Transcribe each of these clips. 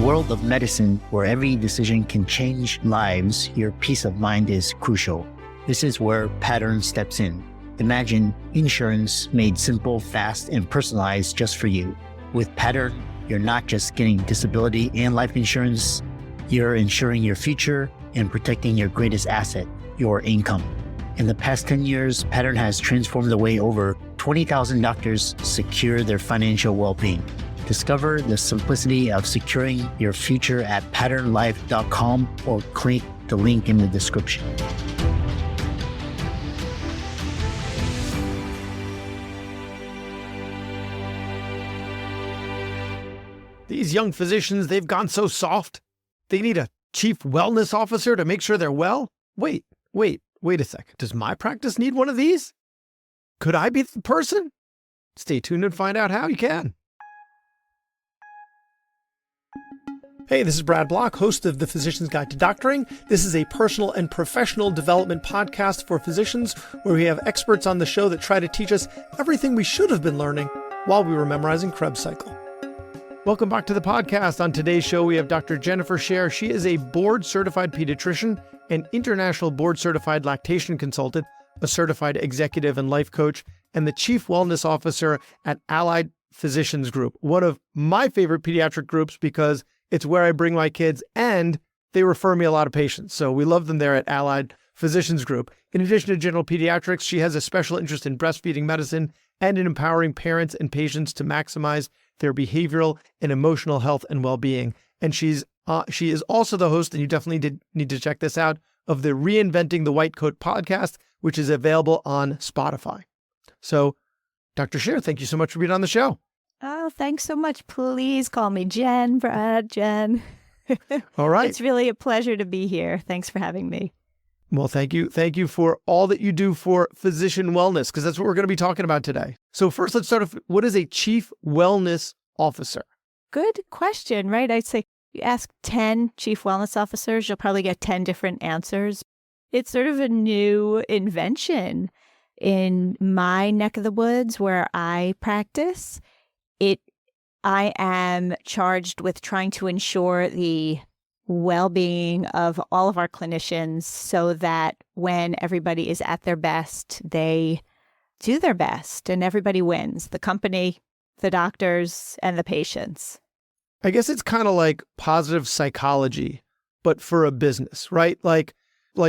world of medicine, where every decision can change lives, your peace of mind is crucial. This is where Pattern steps in. Imagine insurance made simple, fast, and personalized just for you. With Pattern, you're not just getting disability and life insurance, you're ensuring your future and protecting your greatest asset, your income. In the past 10 years, Pattern has transformed the way over 20,000 doctors secure their financial well-being. Discover the simplicity of securing your future at patternlife.com or click the link in the description. These young physicians, they've gone so soft. They need a chief wellness officer to make sure they're well. Wait a second. Does my practice need one of these? Could I be the person? Stay tuned and find out how you can. Hey, this is Brad Block, host of The Physician's Guide to Doctoring. This is a personal and professional development podcast for physicians where we have experts on the show that try to teach us everything we should have been learning while we were memorizing Krebs cycle. Welcome back to the podcast. On today's show, we have Dr. Jennifer Shaer. She is a board-certified pediatrician and international board-certified lactation consultant, a certified executive and life coach, and the chief wellness officer at Allied Physicians Group, one of my favorite pediatric groups because it's where I bring my kids and they refer me a lot of patients. So we love them there at Allied Physicians Group. In addition to general pediatrics, she has a special interest in breastfeeding medicine and in empowering parents and patients to maximize their behavioral and emotional health and well-being. And she is also the host, and you definitely need to check this out, of the Reinventing the White Coat podcast, which is available on Spotify. So, Dr. Shaer, thank you so much for being on the show. Oh, thanks so much. Please call me Jen, Brad, Jen. All right. It's really a pleasure to be here. Thanks for having me. Well, thank you. Thank you for all that you do for physician wellness, because that's what we're going to be talking about today. So first, let's start off. What is a chief wellness officer? Good question, right? I'd say you ask 10 chief wellness officers, you'll probably get 10 different answers. It's sort of a new invention in my neck of the woods where I practice. I am charged with trying to ensure the well-being of all of our clinicians so that when everybody is at their best, they do their best and everybody wins, the company, the doctors, and the patients. I guess it's kind of like positive psychology, but for a business, right? Like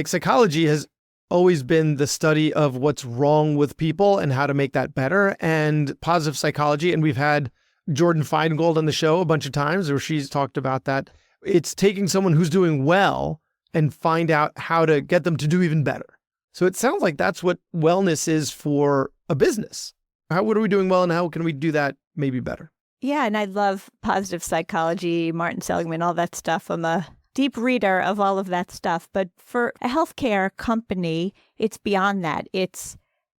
psychology has always been the study of what's wrong with people and how to make that better, and positive psychology. And we've had Jordan Feingold on the show a bunch of times where she's talked about that. It's taking someone who's doing well and find out how to get them to do even better. So it sounds like that's what wellness is for a business. What are we doing well and how can we do that maybe better? Yeah, and I love positive psychology, Martin Seligman, all that stuff. I'm a deep reader of all of that stuff. But for a healthcare company, it's beyond that. It's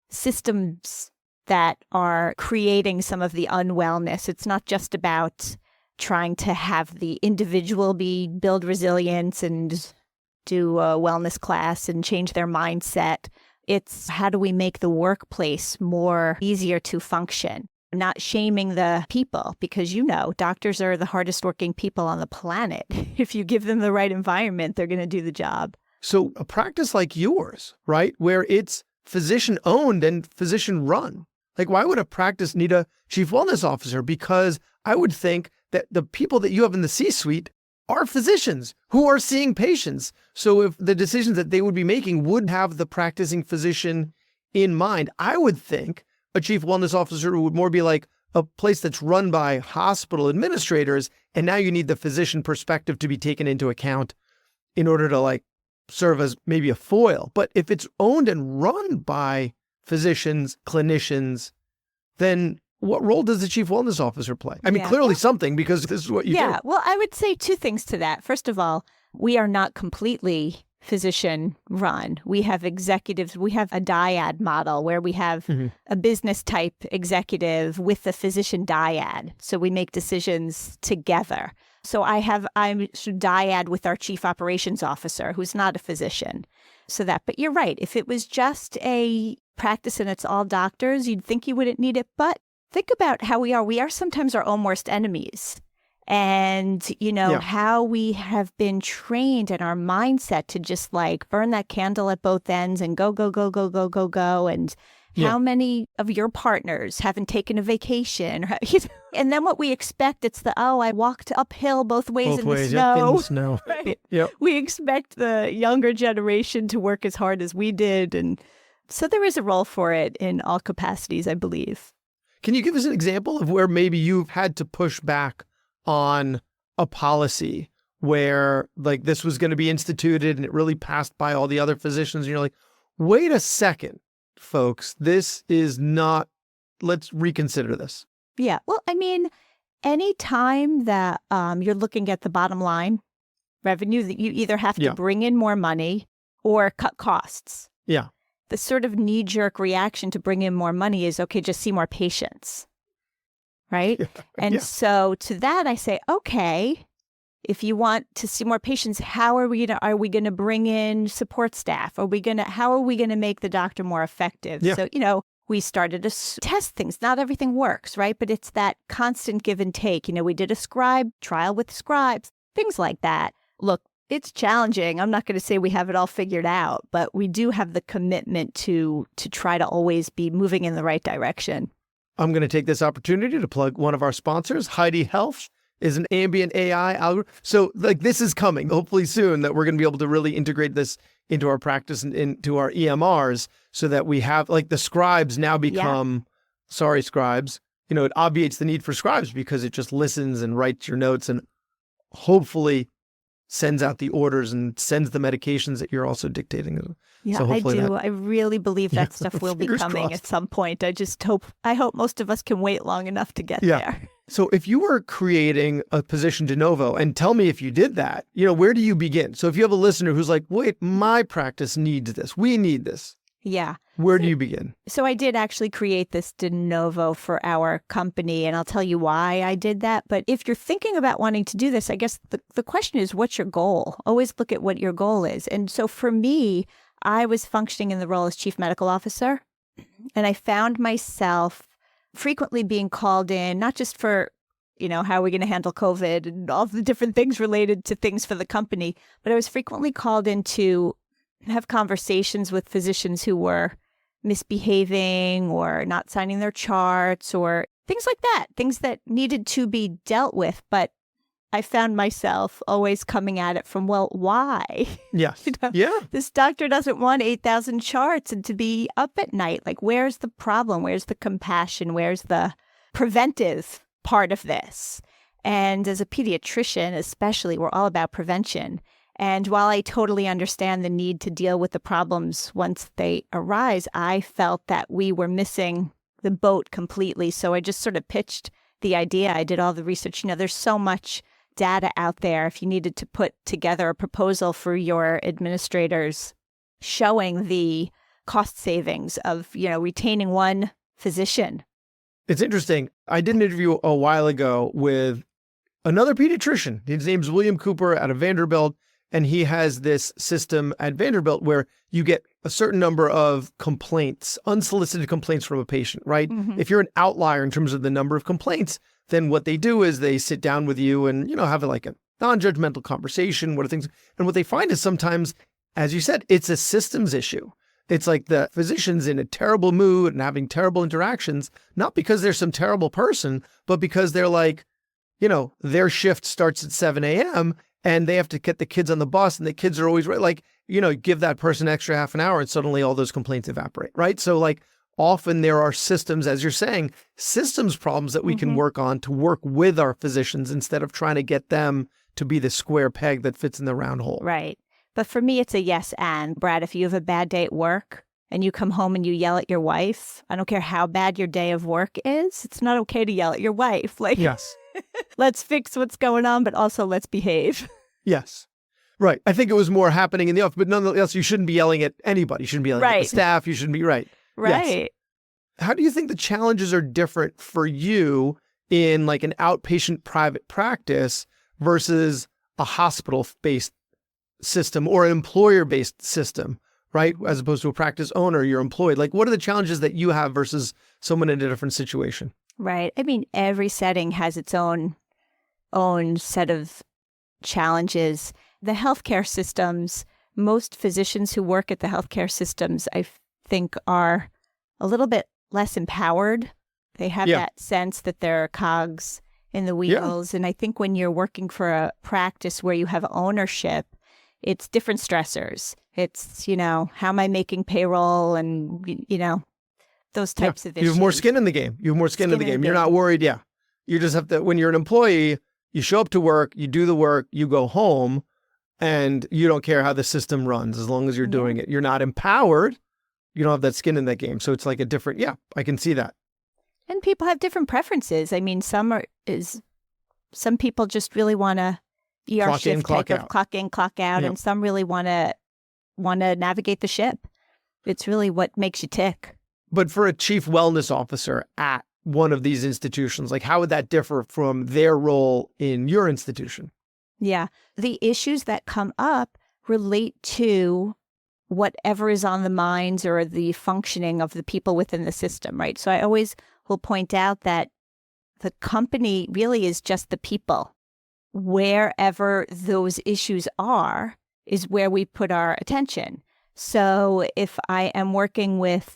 systems that are creating some of the unwellness. It's not just about trying to have the individual build resilience and do a wellness class and change their mindset. It's how do we make the workplace more easier to function? Not shaming the people, because doctors are the hardest working people on the planet. If you give them the right environment, they're going to do the job. So a practice like yours, right, where it's physician owned and physician run, like why would a practice need a chief wellness officer? Because I would think that the people that you have in the C-suite are physicians who are seeing patients. So if the decisions that they would be making would have the practicing physician in mind, I would think a chief wellness officer would more be like a place that's run by hospital administrators. And now you need the physician perspective to be taken into account in order to serve as maybe a foil. But if it's owned and run by physicians, clinicians, then what role does the chief wellness officer play? I mean, clearly something, because this is what you do. Yeah, well, I would say two things to that. First of all, we are not completely physician run. We have executives. We have a dyad model where we have a business type executive with the physician dyad. So we make decisions together. So I'm dyad with our chief operations officer, who's not a physician. But you're right. If it was just a practice and it's all doctors, you'd think you wouldn't need it. But think about how we are. We are sometimes our own worst enemies. and, how we have been trained in our mindset to just like burn that candle at both ends and go, go, go, go, go, go, go. And how many of your partners haven't taken a vacation? And then what we expect, it's I walked uphill both ways in the snow. In the snow. Right. Yep. We expect the younger generation to work as hard as we did. And so there is a role for it in all capacities, I believe. Can you give us an example of where maybe you've had to push back on a policy where like this was going to be instituted and it really passed by all the other physicians and you're like, wait a second, folks, this is not, let's reconsider this. Yeah. Well, I mean, any time that you're looking at the bottom line revenue, that you either have to bring in more money or cut costs. Yeah. The sort of knee-jerk reaction to bring in more money is, okay, just see more patients, right? And so to that, I say, okay, if you want to see more patients, how are we gonna bring in support staff? How are we gonna make the doctor more effective? Yeah. So, we started to test things. Not everything works, right? But it's that constant give and take. We did a scribe trial with scribes, things like that. Look, it's challenging. I'm not going to say we have it all figured out, but we do have the commitment to try to always be moving in the right direction. I'm going to take this opportunity to plug one of our sponsors. Heidi Health is an ambient AI algorithm. So like this is coming hopefully soon that we're going to be able to really integrate this into our practice and into our EMRs so that we have like the scribes now become, sorry, scribes, it obviates the need for scribes because it just listens and writes your notes and hopefully sends out the orders and sends the medications that you're also dictating. Yeah, so I do. I really believe that stuff will be coming crossed. At some point. I hope most of us can wait long enough to get there. So if you were creating a position de novo, and tell me if you did that, where do you begin? So if you have a listener who's like, wait, my practice needs this. We need this. Yeah. Where do you begin? So I did actually create this de novo for our company, and I'll tell you why I did that. But if you're thinking about wanting to do this, I guess the question is, what's your goal? Always look at what your goal is. And so for me, I was functioning in the role as chief medical officer, and I found myself frequently being called in, not just for, how are we going to handle COVID and all the different things related to things for the company, but I was frequently called in to have conversations with physicians who were misbehaving or not signing their charts or things like that, things that needed to be dealt with. But I found myself always coming at it from, well, why? Yes. This doctor doesn't want 8,000 charts and to be up at night. Like, where's the problem? Where's the compassion? Where's the preventive part of this? And as a pediatrician, especially, we're all about prevention. And while I totally understand the need to deal with the problems once they arise, I felt that we were missing the boat completely. So I just sort of pitched the idea. I did all the research. There's so much data out there. If you needed to put together a proposal for your administrators showing the cost savings of, retaining one physician. It's interesting. I did an interview a while ago with another pediatrician. His name's William Cooper out of Vanderbilt. And he has this system at Vanderbilt where you get a certain number of complaints, unsolicited complaints from a patient, right? Mm-hmm. If you're an outlier in terms of the number of complaints, then what they do is they sit down with you and, have like a non-judgmental conversation. What are things? And what they find is sometimes, as you said, it's a systems issue. It's like the physician's in a terrible mood and having terrible interactions, not because they're some terrible person, but because they're like, their shift starts at 7 a.m. and they have to get the kids on the bus and the kids are always right. Like, give that person extra half an hour and suddenly all those complaints evaporate, right? So like often there are systems, as you're saying, systems problems that we can work on to work with our physicians instead of trying to get them to be the square peg that fits in the round hole. Right. But for me, it's a yes and. Brad, if you have a bad day at work and you come home and you yell at your wife, I don't care how bad your day of work is, it's not okay to yell at your wife. Like, yes. Let's fix what's going on, but also let's behave. Yes. Right. I think it was more happening in the office, but nonetheless, you shouldn't be yelling at anybody. You shouldn't be yelling at the staff. You shouldn't be right. Right. Yes. How do you think the challenges are different for you in like an outpatient private practice versus a hospital-based system or an employer-based system, right? As opposed to a practice owner, you're employed. Like, what are the challenges that you have versus someone in a different situation? Right. I mean, every setting has its own own set of challenges. The healthcare systems, most physicians who work at the healthcare systems, I think, are a little bit less empowered. They have that sense that they're cogs in the wheels. And I think when you're working for a practice where you have ownership, it's different stressors. It's, how am I making payroll and, those types of issues. You have more skin in the game. You have more skin in the game. You're not worried. Yeah. You just have to, when you're an employee, you show up to work, you do the work, you go home, and you don't care how the system runs as long as you're doing it. You're not empowered. You don't have that skin in that game. So it's like a different, I can see that. And people have different preferences. I mean, some people just really want to clock in, clock out. Clock in, clock out, and some really want to navigate the ship. It's really what makes you tick. But for a chief wellness officer at one of these institutions, like how would that differ from their role in your institution? Yeah. The issues that come up relate to whatever is on the minds or the functioning of the people within the system, right? So I always will point out that the company really is just the people. Wherever those issues are is where we put our attention. So if I am working with,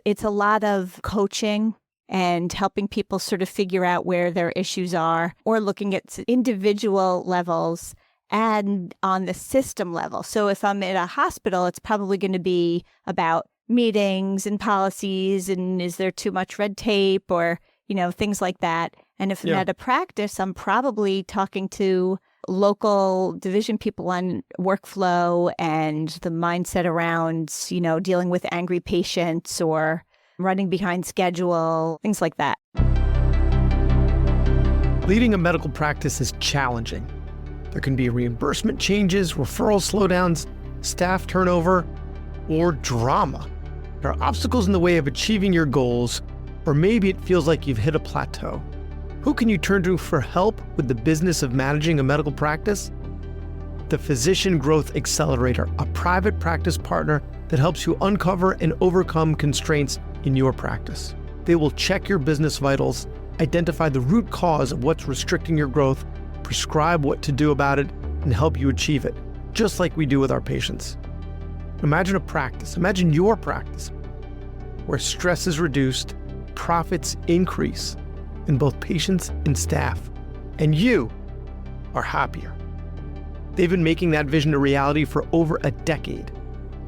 it's a lot of coaching and helping people sort of figure out where their issues are, or looking at individual levels and on the system level. So if I'm at a hospital, it's probably going to be about meetings and policies and is there too much red tape or, things like that. And if I'm at a practice, I'm probably talking to local division people on workflow and the mindset around, dealing with angry patients or running behind schedule, things like that. Leading a medical practice is challenging. There can be reimbursement changes, referral slowdowns, staff turnover, or drama. There are obstacles in the way of achieving your goals, or maybe it feels like you've hit a plateau. Who can you turn to for help with the business of managing a medical practice? The Physician Growth Accelerator, a private practice partner that helps you uncover and overcome constraints in your practice. They will check your business vitals, identify the root cause of what's restricting your growth, prescribe what to do about it, and help you achieve it, just like we do with our patients. Imagine your practice, where stress is reduced, profits increase in both patients and staff, and you are happier. They've been making that vision a reality for over a decade.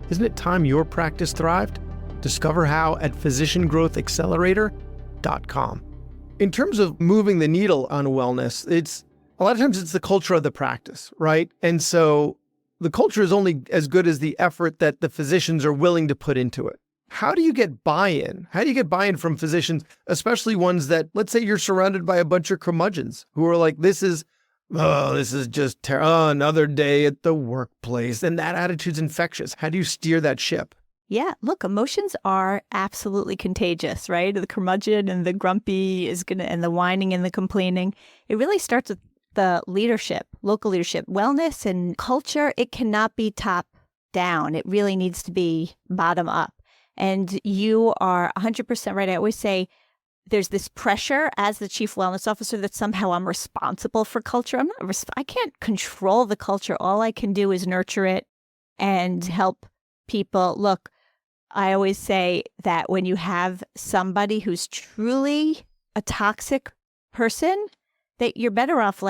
Isn't it time your practice thrived? Discover how at physiciangrowthaccelerator.com. In terms of moving the needle on wellness, a lot of times it's the culture of the practice, right? And so the culture is only as good as the effort that the physicians are willing to put into it. How do you get buy-in? How do you get buy-in from physicians, especially ones that, let's say you're surrounded by a bunch of curmudgeons who are like, this is just another day at the workplace. And that attitude's infectious. How do you steer that ship? Yeah, look, emotions are absolutely contagious, right? The curmudgeon and the grumpy and the whining and the complaining. It really starts with the leadership, local leadership, wellness and culture. It cannot be top down. It really needs to be bottom up. And you are 100% right. I always say there's this pressure as the chief wellness officer that somehow I'm responsible for culture. I can't control the culture. All I can do is nurture it and help people. Look, I always say that when you have somebody who's truly a toxic person, that you're better off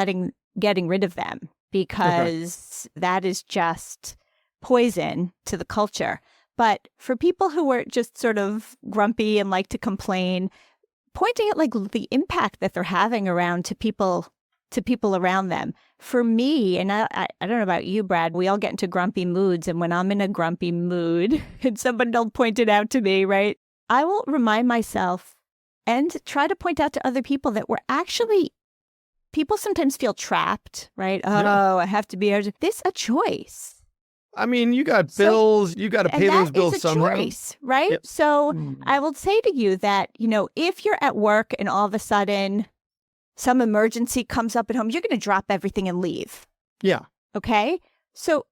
getting rid of them, because that is just poison to the culture. But for people who are just sort of grumpy and like to complain, pointing at like the impact that they're having around to people around them. For me, and I don't know about you, Brad, we all get into grumpy moods. And when I'm in a grumpy mood and somebody will point it out to me, right, I will remind myself and try to point out to other people that people sometimes feel trapped, right? Oh, I have to be able to. This is a choice. I mean, you got bills, you got to pay those bills somehow. And that is a choice, right? Yep. So I will say to you that, if you're at work and all of a sudden some emergency comes up at home, you're going to drop everything and leave. Yeah. Okay? So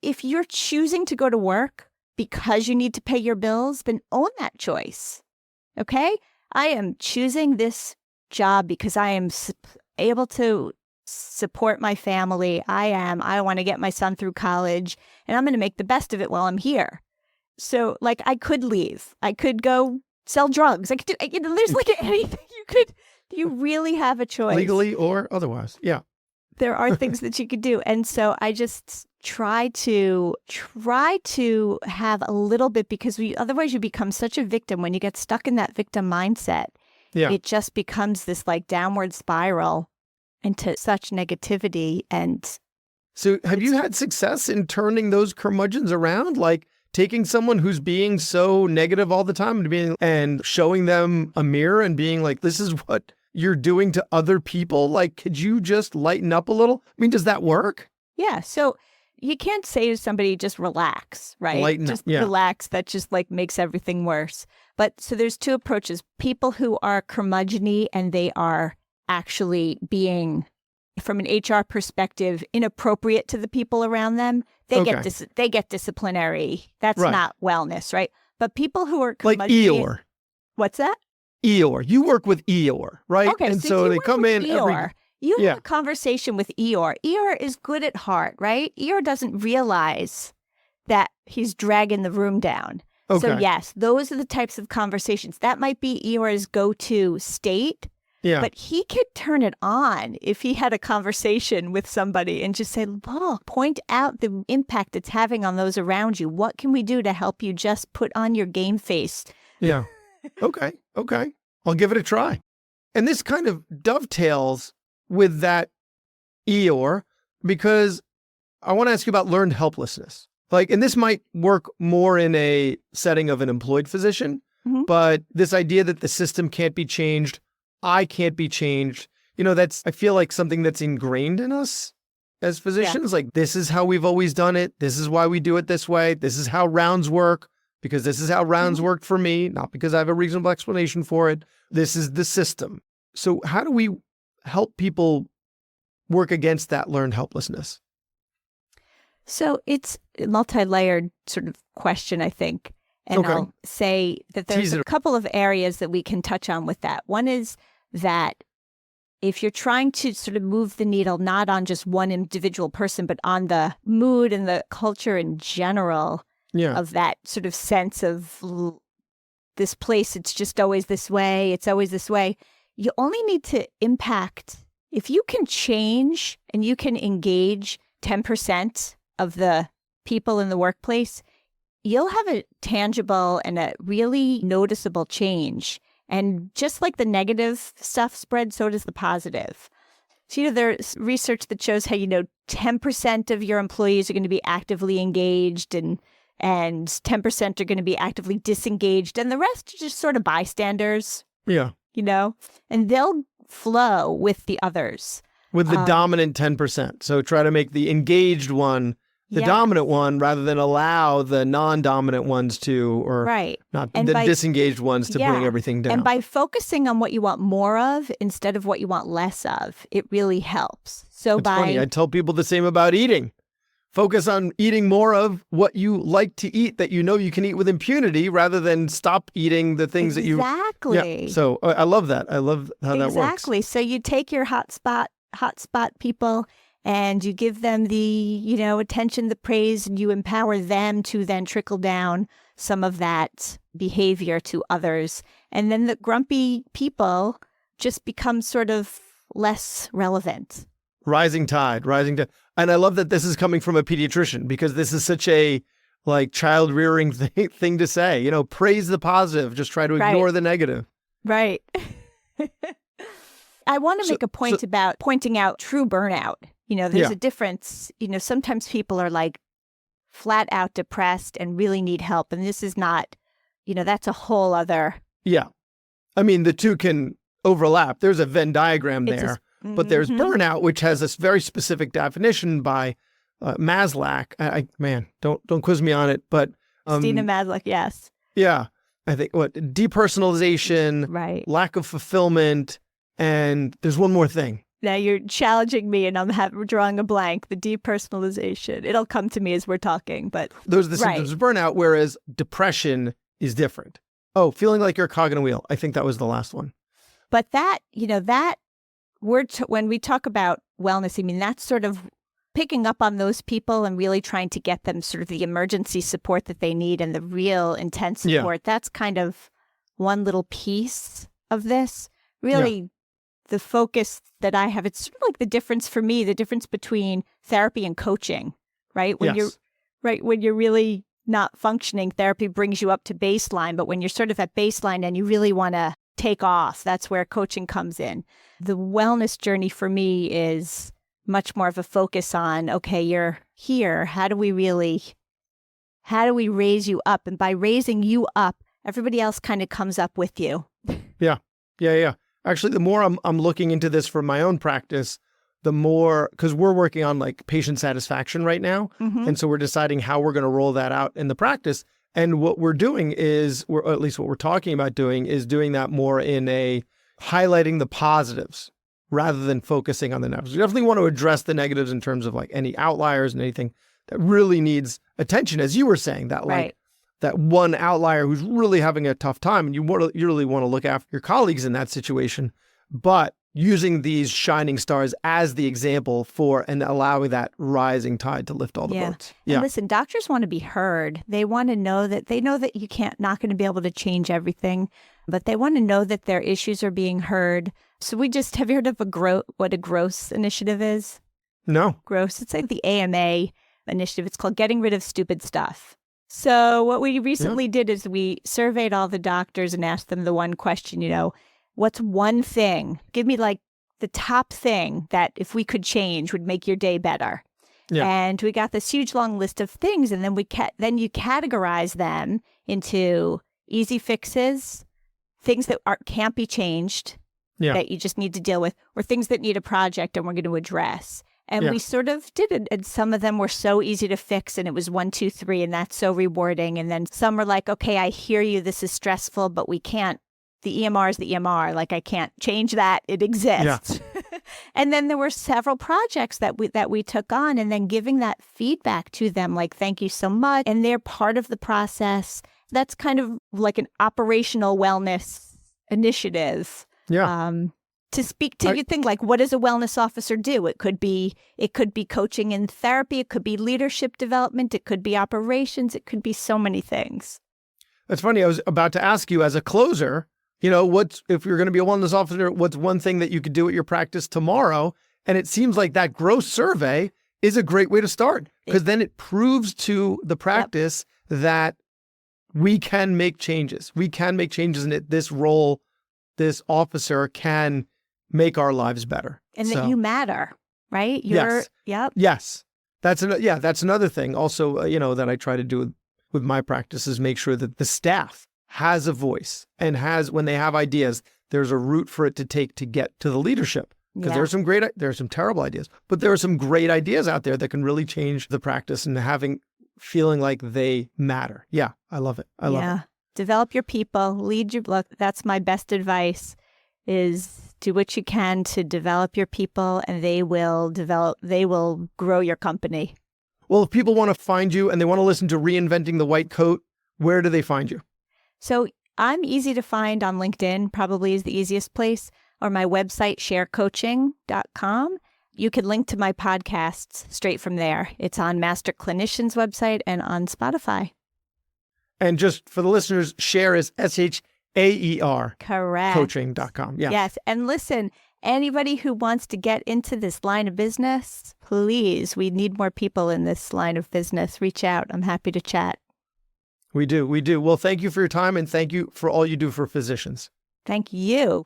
if you're choosing to go to work because you need to pay your bills, then own that choice. Okay? I am choosing this job because I am able to support my family. I want to get my son through college, and I'm going to make the best of it while I'm here. So like I could leave. I could go sell drugs. I could do, there's like anything you really have a choice. Legally or otherwise. Yeah. There are things that you could do. And so I just try to have a little bit, because otherwise you become such a victim. When you get stuck in that victim mindset, it just becomes this like downward spiral into such negativity. And so have you had success in turning those curmudgeons around? Like taking someone who's being so negative all the time and showing them a mirror and being like, this is what you're doing to other people. Like, could you just lighten up a little? I mean, does that work? Yeah. So you can't say to somebody, just relax, right? Relax. That just like makes everything worse. But so there's two approaches. People who are curmudgeon-y and they are actually being, from an HR perspective, inappropriate to the people around them. They get disciplinary. That's not wellness, right? But people who are like Eeyore. What's that? Eeyore. You work with Eeyore, right? Okay, and so they come in Eeyore. You have a conversation with Eeyore. Eeyore is good at heart, right? Eeyore doesn't realize that he's dragging the room down. Okay. So yes, those are the types of conversations. That might be Eeyore's go-to state. Yeah. But he could turn it on if he had a conversation with somebody and just say, look, point out the impact it's having on those around you. What can we do to help you just put on your game face? Yeah. Okay. I'll give it a try. And this kind of dovetails with that Eeyore, because I want to ask you about learned helplessness. Like, and this might work more in a setting of an employed physician, but this idea that the system can't be changed, I can't be changed. I feel like something that's ingrained in us as physicians. Yeah. Like, this is how we've always done it. This is why we do it this way. This is how rounds work, because this is how rounds worked for me, not because I have a reasonable explanation for it. This is the system. So how do we help people work against that learned helplessness? So it's a multi-layered sort of question, I think. And I'll say that there's a couple of areas that we can touch on with that. One is that if you're trying to sort of move the needle, not on just one individual person, but on the mood and the culture in general of that sort of sense of this place, it's just always this way, it's always this way. You only need to impact, if you can change and you can engage 10% of the people in the workplace, you'll have a tangible and a really noticeable change. And just like the negative stuff spreads, so does the positive. So, there's research that shows how, 10% of your employees are going to be actively engaged and 10% are going to be actively disengaged. And the rest are just sort of bystanders. Yeah. And they'll flow with the others. With the dominant 10%. So try to make the engaged one the dominant one rather than allow the non-dominant ones to, or not and the disengaged ones to bring everything down. And by focusing on what you want more of instead of what you want less of, it really helps. So it's funny. I tell people the same about eating. Focus on eating more of what you like to eat that you can eat with impunity rather than stop eating the things that you... Exactly. Yeah. So I love that. I love how that works. Exactly. So you take your hotspot people and you give them the, attention, the praise, and you empower them to then trickle down some of that behavior to others. And then the grumpy people just become sort of less relevant. Rising tide. And I love that this is coming from a pediatrician, because this is such a child rearing thing to say, praise the positive, just try to ignore the negative. Right. I want to make a point about pointing out true burnout. There's a difference. Sometimes people are flat out depressed and really need help. And this is not, that's a whole other. Yeah. I mean, the two can overlap. There's a Venn diagram there, but there's burnout, which has this very specific definition by Maslach. Don't quiz me on it, but. Stina Maslach, yes. Yeah. I think depersonalization, lack of fulfillment, and there's one more thing. Now you're challenging me and I'm drawing a blank, the depersonalization. It'll come to me as we're talking, but... Those are the symptoms of burnout, whereas depression is different. Oh, feeling like you're a cog in a wheel. I think that was the last one. But that, that when we talk about wellness, I mean, that's sort of picking up on those people and really trying to get them sort of the emergency support that they need and the real intense support. Yeah. That's kind of one little piece of this. Really, the focus that I have, it's sort of like the difference for me, the difference between therapy and coaching, right? When you're really not functioning, therapy brings you up to baseline. But when you're sort of at baseline and you really want to take off, that's where coaching comes in. The wellness journey for me is much more of a focus on, okay, you're here. How do we raise you up? And by raising you up, everybody else kind of comes up with you. Yeah. Actually, the more I'm looking into this for my own practice, the more, because we're working on like patient satisfaction right now. Mm-hmm. And so we're deciding how we're going to roll that out in the practice. And what we're doing is, or at least what we're talking about doing, is doing that more in a highlighting the positives rather than focusing on the negatives. We definitely want to address the negatives in terms of like any outliers and anything that really needs attention, as you were saying, that like that one outlier who's really having a tough time, and you really want to look after your colleagues in that situation, but using these shining stars as the example for and allowing that rising tide to lift all the boats. Yeah. And listen, doctors want to be heard. They want to know that you not going to be able to change everything, but they want to know that their issues are being heard. So have you heard of what a GROSS initiative is? No. GROSS, it's like the AMA initiative. It's called Getting Rid of Stupid Stuff. So what we recently did is we surveyed all the doctors and asked them the one question, what's one thing? Give me like the top thing that if we could change would make your day better. Yeah. And we got this huge long list of things, and then you categorize them into easy fixes, things that can't be changed, that you just need to deal with, or things that need a project and we're going to address. And we sort of did it. And some of them were so easy to fix, and it was 1, 2, 3, and that's so rewarding. And then some were like, okay, I hear you. This is stressful, but we can't. The EMR is the EMR. Like, I can't change that. It exists. Yeah. And then there were several projects that we took on, and then giving that feedback to them, like, thank you so much. And they're part of the process. That's kind of like an operational wellness initiative. Yeah. To speak to you think like, what does a wellness officer do? It could be coaching and therapy. It could be leadership development. It could be operations. It could be so many things. That's funny. I was about to ask you as a closer, if you're going to be a wellness officer, what's one thing that you could do at your practice tomorrow? And it seems like that GROSS survey is a great way to start, because then it proves to the practice that we can make changes. We can make changes in it. This role, this officer can make our lives better. And that you matter, right? Yes. That's another thing also, that I try to do with my practice is make sure that the staff has a voice and when they have ideas, there's a route for it to take to get to the leadership. Because there are some terrible ideas, but there are some great ideas out there that can really change the practice and feeling like they matter. Yeah, I love it. I love it. Develop your people, look, that's my best advice, is do what you can to develop your people, and they will grow your company. Well, if people want to find you and they want to listen to Reinventing the White Coat, where do they find you? So I'm easy to find on LinkedIn, probably is the easiest place, or my website, shaercoaching.com. You can link to my podcasts straight from there. It's on Master Clinician's website and on Spotify. And just for the listeners, Shaer is SHAER. Correct. Coaching.com. Yeah. Yes. And listen, anybody who wants to get into this line of business, please, we need more people in this line of business. Reach out. I'm happy to chat. We do. Well, thank you for your time, and thank you for all you do for physicians. Thank you.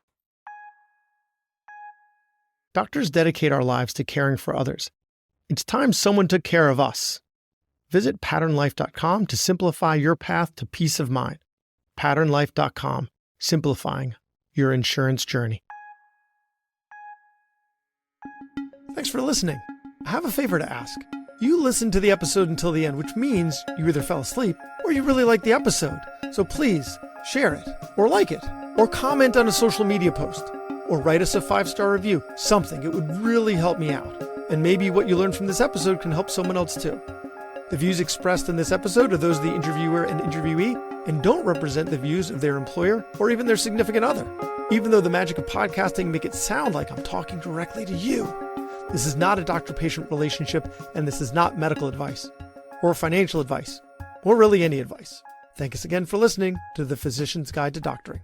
Doctors dedicate our lives to caring for others. It's time someone took care of us. Visit patternlife.com to simplify your path to peace of mind. Patternlife.com, simplifying your insurance journey. Thanks for listening. I have a favor to ask. You listened to the episode until the end, which means you either fell asleep or you really liked the episode. So please share it, or like it, or comment on a social media post, or write us a 5-star review. Something. It would really help me out. And maybe what you learned from this episode can help someone else too. The views expressed in this episode are those of the interviewer and interviewee and don't represent the views of their employer or even their significant other. Even though the magic of podcasting make it sound like I'm talking directly to you, this is not a doctor-patient relationship, and this is not medical advice or financial advice or really any advice. Thank us again for listening to The Physician's Guide to Doctoring.